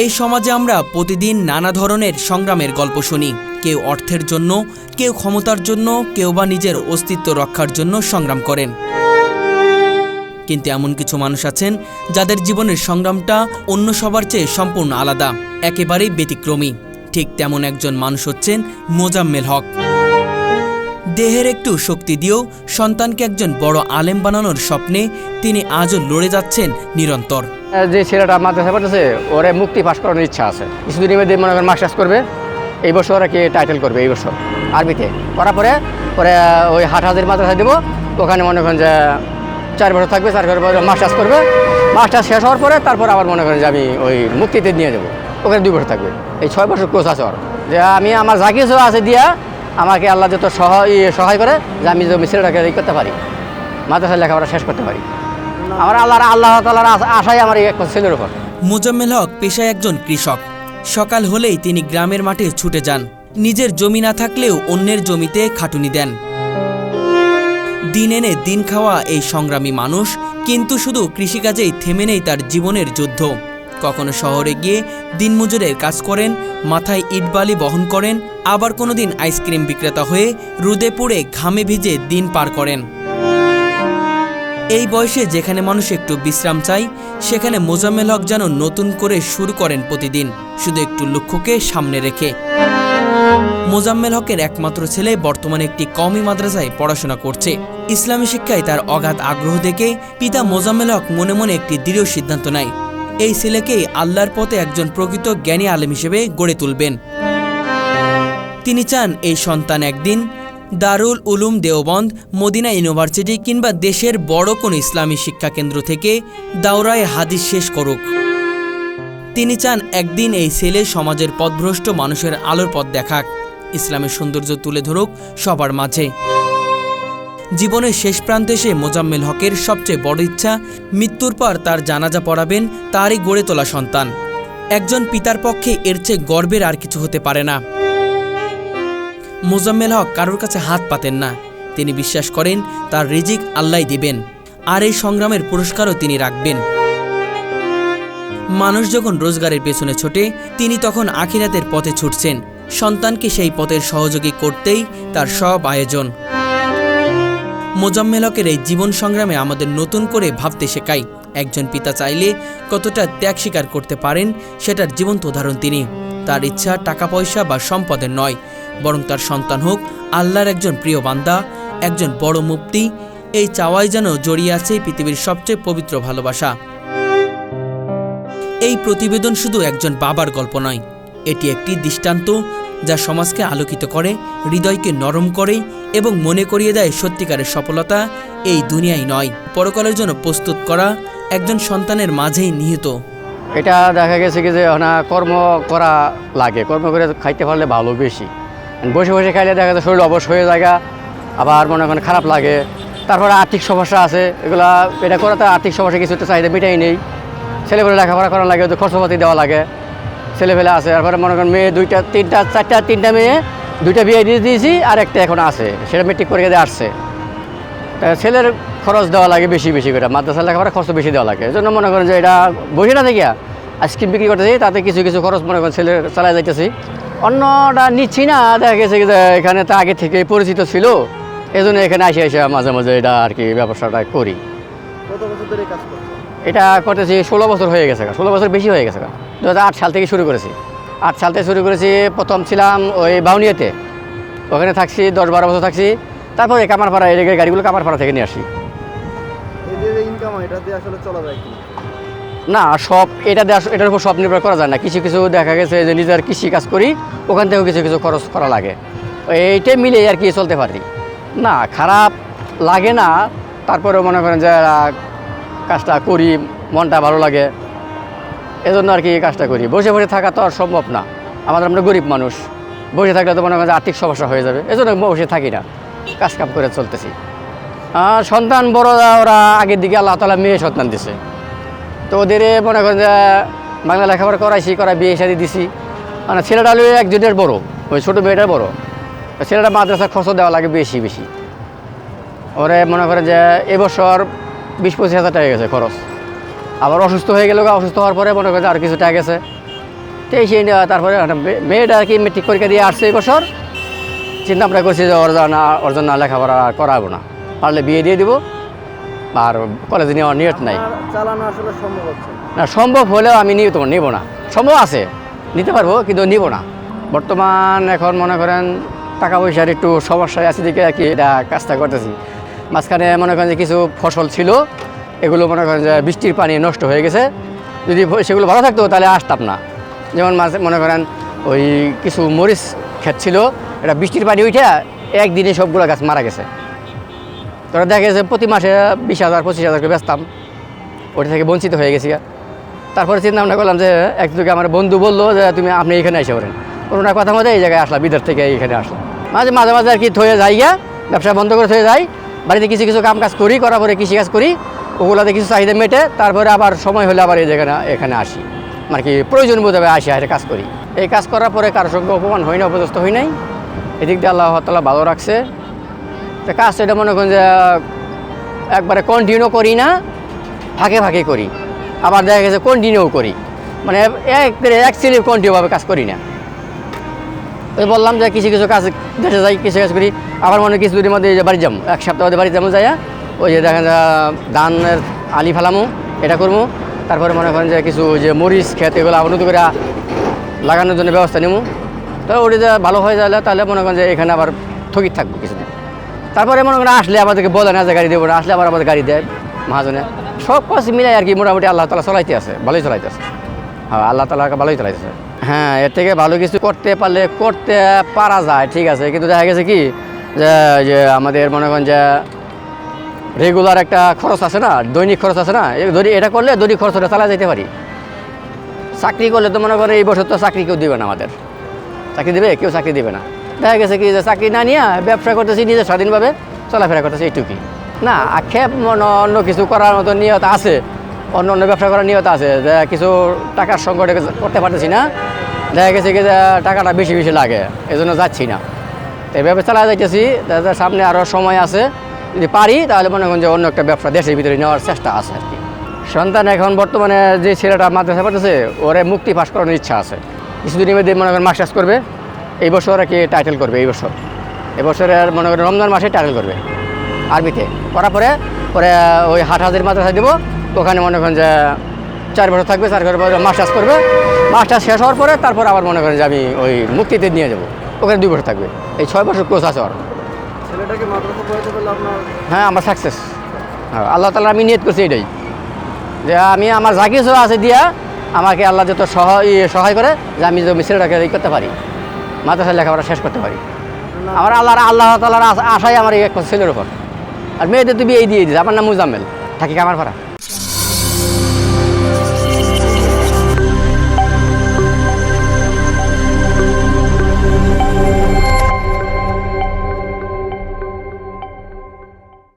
এই সমাজে আমরা প্রতিদিন নানা ধরনের সংগ্রামের গল্প শুনি। কেউ অর্থের জন্য, কেউ ক্ষমতার জন্য, কেউ বা নিজের অস্তিত্ব রক্ষার জন্য সংগ্রাম করেন। কিন্তু এমন কিছু মানুষ আছেন যাদের জীবনের সংগ্রামটা অন্য সবার চেয়ে সম্পূর্ণ আলাদা, একেবারেই ব্যতিক্রমী। ঠিক তেমন একজন মানুষ হচ্ছেন মোজাম্মেল হক। দেহের একটু শক্তি দিয়েও সন্তানকে একজন বড় আলেম বানানোর স্বপ্নে তিনি আজও লড়ে যাচ্ছেন নিরন্তর। যে ছেলেটা মাদ্রাসা পড়তেছে ওরে মুক্তি পাশ করানোর ইচ্ছা আছে। কিছুদিনের মধ্যে মনে করেন মাস্টার্স করবে, এই বছর ওরা কি টাইটেল করবে এই বছর আরবিতে করার পরে পরে ওই হাটহাজারী মাদ্রাসা দেবো, ওখানে মনে করেন যে 4 বছর থাকবে, 4 বছর পরে মাস্টার্স করবে। মাস্টার্স শেষ হওয়ার পরে তারপর আবার মনে করেন যে আমি ওই মুক্তিতে নিয়ে যাবো, ওখানে 2 বছর থাকবে। এই 6 বছর কোর্স আছে ওর, যে আমি আমার যা কিছু আছে দিয়া আমাকে আল্লাহ যত সহায় করে যে আমি ছেলেটাকে করতে পারি, মাদ্রাসায় লেখাপড়া শেষ করতে পারি। আমার আল্লাহ তাআলার আশাই আমার এই একটা ছেলের উপর। মোজাম্মেল হক পেশায় একজন কৃষক। সকাল হলেই তিনি গ্রামের মাঠে ছুটে যান। নিজের জমি না থাকলেও অন্যের জমিতে খাটুনি দেন। দিন এনে দিন খাওয়া এই সংগ্রামী মানুষ কিন্তু শুধু কৃষিকাজেই থেমে নেই তার জীবনের যুদ্ধ। কখনো শহরে গিয়ে দিনমজুরের কাজ করেন, মাথায় ইটবালি বহন করেন, আবার কোনোদিন আইসক্রিম বিক্রেতা হয়ে রোদে পুড়ে ঘামে ভিজে দিন পার করেন। এই বয়সে যেখানে মানুষ একটু বিশ্রাম চায়, সেখানে মোজাম্মেল হক যেন নতুন করে শুরু করেন প্রতিদিন, শুধু একটু লক্ষ্যকে সামনে রেখে। মোজাম্মেল হকের একমাত্র ছেলে বর্তমানে একটি কওমি মাদ্রাসায় পড়াশোনা করছে। ইসলামী শিক্ষায় তার অগাধ আগ্রহ দেখে পিতা মোজাম্মেল হক মনে মনে একটি দৃঢ় সিদ্ধান্ত নেয়, এই ছেলেকেই আল্লাহর পথে একজন প্রকৃত জ্ঞানী আলেম হিসেবে গড়ে তুলবেন। তিনি চান এই সন্তান একদিন দারুল উলুম দেওবন্দ, মদিনা ইউনিভার্সিটি কিংবা দেশের বড় কোনো ইসলামী শিক্ষাকেন্দ্র থেকে দাওরায়ে হাদিস শেষ করুক। তিনি চান একদিন এই ছেলে সমাজের পথভ্রষ্ট মানুষের আলোর পথ দেখাক, ইসলামের সৌন্দর্য তুলে ধরুক সবার মাঝে। জীবনের শেষ প্রান্তে এসে মোজাম্মেল হকের সবচেয়ে বড় ইচ্ছা মৃত্যুর পর তার জানাজা পড়াবেন তারই গড়ে তোলা সন্তান। একজন পিতার পক্ষে এর চেয়ে গর্বের আর কিছু হতে পারে না। মোজাম্মেল হক কারোর কাছে হাত পাতেন না। তিনি বিশ্বাস করেন তার রিজিক আল্লাহই দিবেন, আর এই সংগ্রামের পুরস্কারও তিনি রাখবেন। মানুষ যখন রোজগারের পেছনে ছোটে, তিনি তখন আখিরাতের পথে ছুটছেন। সন্তানকে সেই পথের সহযোগী করতেই তার সব আয়োজন। মোজাম্মেল হকের এই জীবন সংগ্রামে আমাদের নতুন করে ভাবতে শেখায়, একজন পিতা চাইলে কতটা ত্যাগ স্বীকার করতে পারেন সেটার জীবন্ত উদাহরণ তিনি। তার ইচ্ছা টাকা পয়সা বা সম্পদের নয়, বরং তার সন্তান হোক আল্লাহর একজন প্রিয় বান্দা, একজন বড় মুফতি। এই চাওয়াই যেন জড়িয়ে আছে পৃথিবীর সবচেয়ে পবিত্র ভালোবাসা। এই প্রতিবেদন শুধু একজন বাবার গল্প নয়, এটি একটি দৃষ্টান্ত যা সমাজকে আলোকিত করে, হৃদয়কে নরম করে এবং মনে করিয়ে দেয় সত্যিকারের সফলতা এই দুনিয়ায় নয়, পরকালের জন্য প্রস্তুত করা একজন সন্তানের মাঝেই নিহিত। এটা দেখা গেছে কি যে কর্ম করা লাগে, কর্ম করে খাইতে পারলে ভালো বেশি। বসে বসে খাইলে দেখা যায় শরীর অবশ হয়ে যায়, আবার মনে করেন খারাপ লাগে। তারপরে আর্থিক সমস্যা আছে, এগুলা এটা করাতে আর্থিক সমস্যা কিছু তো চাহিদা মিটাই নেই। ছেলেপেলে লেখাপড়া করা লাগে, তো খরচপাতি দেওয়া লাগে, ছেলেপেলে আছে। তারপরে মনে করেন মেয়ে 2টা 3টা 4টা 3টা মেয়ে, 2টা বিয়ে দিয়ে দিয়েছি, আর একটা এখন আছে, সেটা মেট্রিক পরীক্ষা দিয়ে আসছে। ছেলের খরচ দেওয়া লাগে বেশি বেশি করে, মাদ্রাসা লেখাপড়া খরচ বেশি দেওয়া লাগে। এই জন্য মনে করেন যে এটা বসে না থেকে আইসক্রিম বিক্রি করতেছি, তাতে কিছু কিছু খরচ মনে করেন ছেলের চালায় যাইতেছি। অন্যটা নিচ্ছি না, দেখা গেছে যে এখানে তো আগে থেকে পরিচিত ছিল, এই জন্য এখানে আসে মাঝে মাঝে এটা আর কি ব্যবসাটা করি। কত বছর ধরে কাজ করছেন? এটা করতেছি 16 বছর হয়ে গেছে, 16 বছর বেশি হয়ে গেছে। 2008 সাল থেকে শুরু করেছি। 8 সাল থেকে শুরু করেছি। প্রথম ছিলাম ওই বাউনিয়াতে, ওখানে থাকছি 10-12 বছর থাকছি। তারপরে কামারপাড়া, এই গাড়িগুলো কামারপাড়া থেকে নিয়ে আসি। এই যে ইনকাম, এটা দিয়ে আসলে চলা যায় কি না? সব এটার উপর সব নির্ভর করা যায় না। কিছু কিছু দেখা গেছে যে নিজের কৃষি কাজ করি, ওখান থেকেও কিছু কিছু খরচ করা লাগে, এইটাই মিলে আর কি চলতে পারি। না, খারাপ লাগে না। তারপরেও মনে করেন যে কাজটা করি, মনটা ভালো লাগে, এজন্য আর কি কাজটা করি। বসে বসে থাকা তো আর সম্ভব না, আমরা গরিব মানুষ, বসে থাকলে তো মনে করেন যে আর্থিক সমস্যা হয়ে যাবে, এজন্য বসে থাকি না, কাজ কাম করে চলতেছি। সন্তান বড়, ওরা আগের দিকে আল্লাহ তাআলা মেয়ে সন্তান দিছে, তো ওদের মনে করেন যে বাংলা লেখাপড়া করাইছি, বিয়ে শাদী দিছি। মানে ছেলেটা হলো একজনের বড়, ওই ছোটো মেয়েটার বড়। ছেলেটা মাদ্রাসার খরচ দেওয়া লাগে বেশি বেশি। ওরে মনে করেন যে এবছর 20-25 হাজার টাকা গেছে খরচ। আবার অসুস্থ হয়ে গেল, অসুস্থ হওয়ার পরে মনে করেন আর কিছু টাকা গেছে। তো সেই তারপরে একটা মেয়েটা আর কি মেট্রিক পরীক্ষা দিয়ে আসছে এই বছর, চিন্তা ভাবনা করছি যে ওর জন্য লেখাপড়া করাবো না, পারলে বিয়ে দিয়ে দিব, আর কলেজে নেওয়ার নিয়ত নাই। আপনার চালানো আসলে সম্ভব হচ্ছে না। না, সম্ভব হলেও আমি নেব না, সম্ভব আছে নিতে পারবো কিন্তু নিব না। বর্তমান এখন মনে করেন টাকা পয়সার একটু সমস্যায় আছে দিকে আর কি এটা কাজটা করতেছি। মাঝখানে মনে করেন যে কিছু ফসল ছিল, এগুলো মনে করেন যে বৃষ্টির পানি নষ্ট হয়ে গেছে, যদি সেগুলো ভালো থাকতো তাহলে আসতাম না। যেমন মাঝে মনে করেন ওই কিছু মরিচ ক্ষেত ছিল, এটা বৃষ্টির পানি উঠে একদিনে সবগুলো গাছ মারা গেছে। তোরা দেখা গেছে প্রতি মাসে 20,000 25,000 করে বেচতাম, ওটা থেকে বঞ্চিত হয়ে গেছি। তারপরে চিন্তা ভাবনা করলাম যে একদিকে আমার বন্ধু বললো যে আপনি এখানে এসে পড়েন, ওনার কথা মতো এই জায়গায় আসলাম, বিদেশ থেকে এইখানে আসলাম। মাঝে মাঝে আর কি থয়ে যাই গিয়া, ব্যবসা বন্ধ করে থয়ে যাই, বাড়িতে কিছু কিছু কাম কাজ করি, করার পরে কৃষিকাজ করি, ওগুলোতে কিছু চাহিদা মেটে, তারপরে আবার সময় হলে আবার এই জায়গায় এখানে আসি, মানে কি প্রয়োজন বোধ হবে আসি কাজ করি। এই কাজ করার পরে কারোর সঙ্গে অপমান হয় না, অপদস্থ হয় নাই, এদিক দিয়ে আল্লাহ তাআলা ভালো রাখছে। তো কাজটা এটা মনে করেন যে একবারে কন্টিনিউ করি না, ফাঁকে ফাঁকে করি, আবার দেখা গেছে কন্টিনিউ করি, মানে এক সিলিপ কন্টিনিউভাবে কাজ করি না। ওই বললাম যে কিছু কিছু কাজ দেশে যাই, কিছু কাজ করি, আবার মনে কিছু দিনের মধ্যে বাড়ি যাবো, এক সপ্তাহ মধ্যে বাড়ি যাবো, যাইয়া ওই যে দেখেন ধানের আলি ফেলামো, এটা করবো। তারপরে মনে করেন যে কিছু যে মরিচ ক্ষেত এগুলো আবার নতুন করে লাগানোর জন্য ব্যবস্থা নেবো। তো ওটা যে ভালো হয়ে যাবে তাহলে মনে করেন যে এখানে আবার ঠকিত থাকবো কিছুদিন। তারপরে মনে করেন আসলে আমাদেরকে বলে না যে গাড়ি দেবো না, আসলে আবার আমাদের গাড়ি দেয় মহাজনে। সব কাজ মিলাই আর কি মোটামুটি আল্লাহ তাআলা চলাইতে আছে, ভালোই চলাইতে আছে। হ্যাঁ, আল্লাহ তাআলা ভালোই চলাইতেছে। হ্যাঁ, এর থেকে ভালো কিছু করতে পারলে করতে পারা যায়, ঠিক আছে, কিন্তু দেখা গেছে কি যে আমাদের মনে করেন যে রেগুলার একটা খরচ আছে না, দৈনিক খরচ আছে না, এটা করলে দৈনিক খরচটা চালা যেতে পারি। চাকরি করলে তো মনে করেন এই বছর তো চাকরি কেউ দিবে না, আমাদের চাকরি দেবে কেউ, চাকরি দেবে না। দেখা গেছে কি যে চাকরি না নিয়ে ব্যবসা করতেছি, নিজে স্বাধীনভাবে চলাফেরা করতেছি, এইটুকুই না। আক্ষেপ অন্য কিছু করার মতো নিয়ত আছে, অন্য ব্যবসা করার নিয়ত আছে, যে কিছু টাকার সংকটে করতে পারতেছি না, দেখা গেছে কি যে টাকাটা বেশি বেশি লাগে, এই জন্য যাচ্ছি না। তো এইভাবে চালা যাইতেছি, সামনে আরও সময় আছে, যদি পারি তাহলে মনে করেন যে অন্য একটা ব্যবসা দেশের ভিতরে নেওয়ার চেষ্টা আছে আর কি। সন্তান এখন বর্তমানে যে ছেলেটা মাদ্রাসা পড়তেছে, ওরে মুক্তি পাস করানোর ইচ্ছা আছে। কিছুদিনের মধ্যে মনে করেন মাস্টার্স করবে, এই বছর আর কি টাইটেল করবে, এবছরের মনে করেন রমজান মাসে টাইটেল করবে আরবিতে, করার পরে ওই হাটহাজারী মাদ্রাসা দেবো, ওখানে মনে করেন যে 4 বছর থাকবে, 4 বছর পরে মাস্টার্স করবে, মাস্টার্স শেষ হওয়ার পরে তারপর আবার মনে করেন যে আমি ওই মুক্তিতে নিয়ে যাবো, ওখানে 2 বছর থাকবে। এই 6 বছর কোর্স আছে ওর। ছেলেটাকে মাদ্রাসা পড়াতে পারলে আপনার হ্যাঁ, আমার সাকসেস। হ্যাঁ, আল্লাহ তাআলা আমি নিয়ত করছি এটাই, যে আমি আমার যা কিছু আছে দিয়া আমাকে আল্লাহ যত সহায় করে যে আমি ছেলেটাকে করতে পারি, মাদ্রাসায় লেখাপড়া শেষ করতে পারি। আমার আল্লাহ তাআলার আশাই আমার এই এক ছেলের উপর। আর মেয়েদের তো বিয়ে দিয়ে দিয়েছে, আমার নাম মুজাম্মেল, থাকি কামারপাড়া।